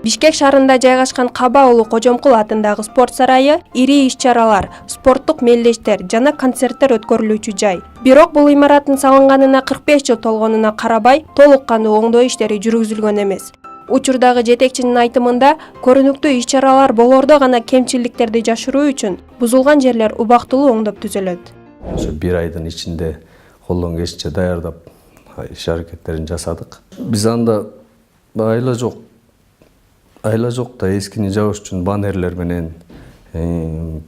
Бишкек шаарында жайгашкан Каба уулу Кожомкул атындагы спорт сарайы ири иш-чаралар, спорттук мелдештер жана концерттер өткөрүлүүчү жай. Бирок бул имараттын салынганына 45 жыл толгонуна карабай, толук кандуу оңдоо иштери жүргүзүлгөн эмес. Учурдагы жетекчинин айтымында, көрүнүктүү иш-чаралар болоордо гана кемчиликтерди жашыруу үчүн бузулган жерлер убактылуу оңдоп түзөлөт. Ошо 1 айдын ичинде колдон келишинче даярдап иш аракеттерин жасадык. Биз анда айла жок да эскини жабыш үчүн баннерлер менен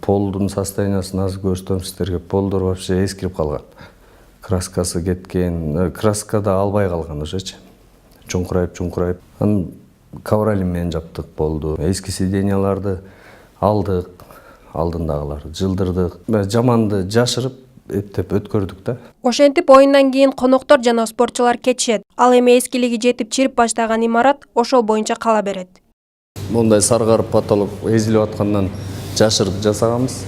полдун состояниясын азыр көрсөтөм сиздерге. Полдор вообще эскирип калган. Краскасы кеткен, краска да албай калган ошочу. Чуңкурайып. Анан ковролин менен жаптык полду. Эски сиденьяларды алдык, алдындагыларды жылдырдык. Жаманды жашырып эптеп өткөрдүк да. Ошентип оюндан кийин коноктор жана спортчулар кетишет. Ал эми эскилиги жетип чирип баштаган имарат ошол боюнча кала берет. Мондай саргарып потолок эзилип аткандан жашырып жасаганбыз.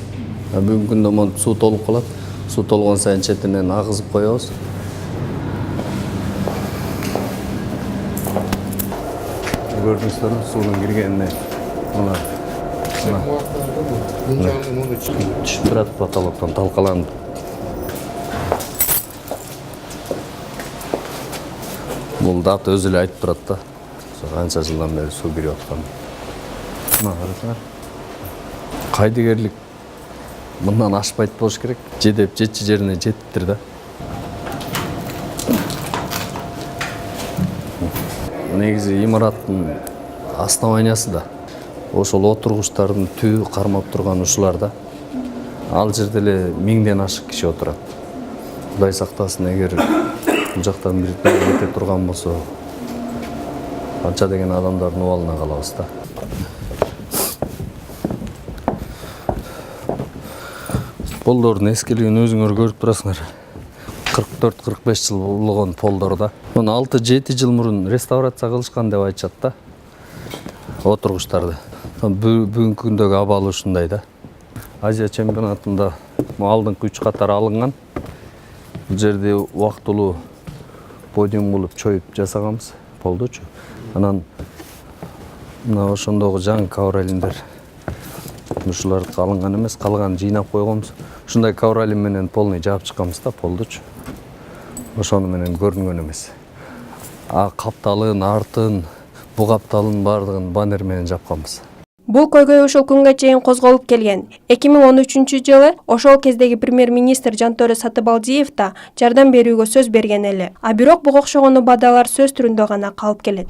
Бүгүнкү күндө монтип суу толуп калат. Суу толгон сайын четинен агызып коебуз. Көрдүңүздөрбү суунун киргенине. Түшүп турат потолоктон талкаланып. Бул даты өзү эле айтып турат да. Канча жылдан бери суу кирип аткан. Мына караңыздар. Кайдыгерлик мындан ашпайт болуш керек. Жетчи жерине жетиптир да. Негизи имараттын основаниясы да ошол отургучтардын түбү кармап турган ушулар да. Ал жерде эле 1000ден ашык киши отурат. Кудай сактасын, эгер бул жактан бир кете турган болсо, канча деген адамдардын убалына калабыз да. Полдордун эскилигин өзүңөр көрүп турасыңар. 44-45 жыл болгон полдор да. Муну 6-7 жыл мурун реставрация кылышкан деп айтышат да. Отургучтарды. Бүгүнкү күндөгү абалы ушундай да. Азия чемпионатында алдыңкы 3 катары алынган. Бул жерде убактылуу подиум кылып чоюп жасаганбыз полдучу. Анан мына ошондогу жаңы ковролиндер ушуларды алынган эмес, калганын жыйнап койгонбуз. Ушундай ковролин менен полный жаап чыкканбыз да полдучу. Ошону менен көрүнгөн эмес. Капталын, артын, бу капталын бардыгын баннер менен жапканбыз. Бул көйгөй ушул күнгө чейин козголуп келген. 2013-жылы ошол кездеги премьер-министр Жантөрө Сатыбалдиев да жардам берүүгө сөз берген эле. А бирок буга окшогон убадалар сөз түрүндө гана калып келет.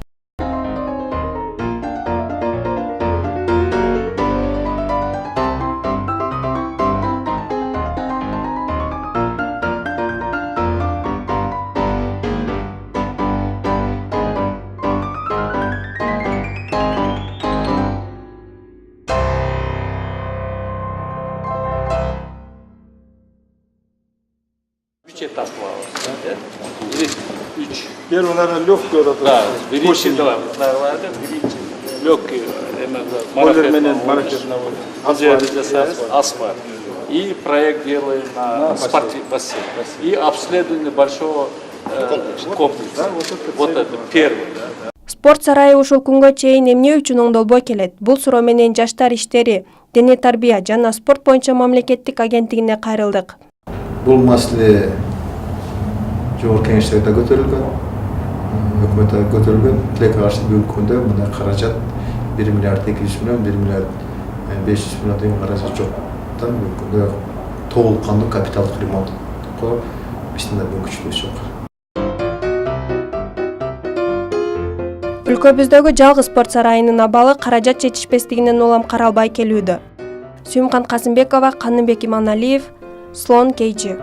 Этап или 3. Первый, наверное, легкий вот этот. Да, берите, давай, легкий, маракет, асфальт. И проект делаем на спортивный бассейн. И обследование большого комплекса. Вот это первый. Спорт сарайы ушул күнгө чейин эмне үчүн оңдолбой келет? Бул суроо менен Жаштар иштери, дене тарбия жана спорт боюнча мамлекеттик агенттигине кайрылдык. Бул маселе жогорку кеңештерде көтөрүлгөн, өкмөттө көтөрүлгөн. Тилекке каршы бүгүнкү күндө мына каражат 1 миллиард 200 миллион, 1 миллиард 500 миллион деген каражат жоктан бүгүнкү күндө толук кандуу капиталдык ремонтко биздин да мүмкүнчүлүгүбүз жок. Өлкөбүздөгү жалгыз спорт сарайынын абалы каражат жетишпестигинен улам каралбай келүүдө. Сүйүмкан Касымбекова, Каныбек Иманалиев, Слон KG.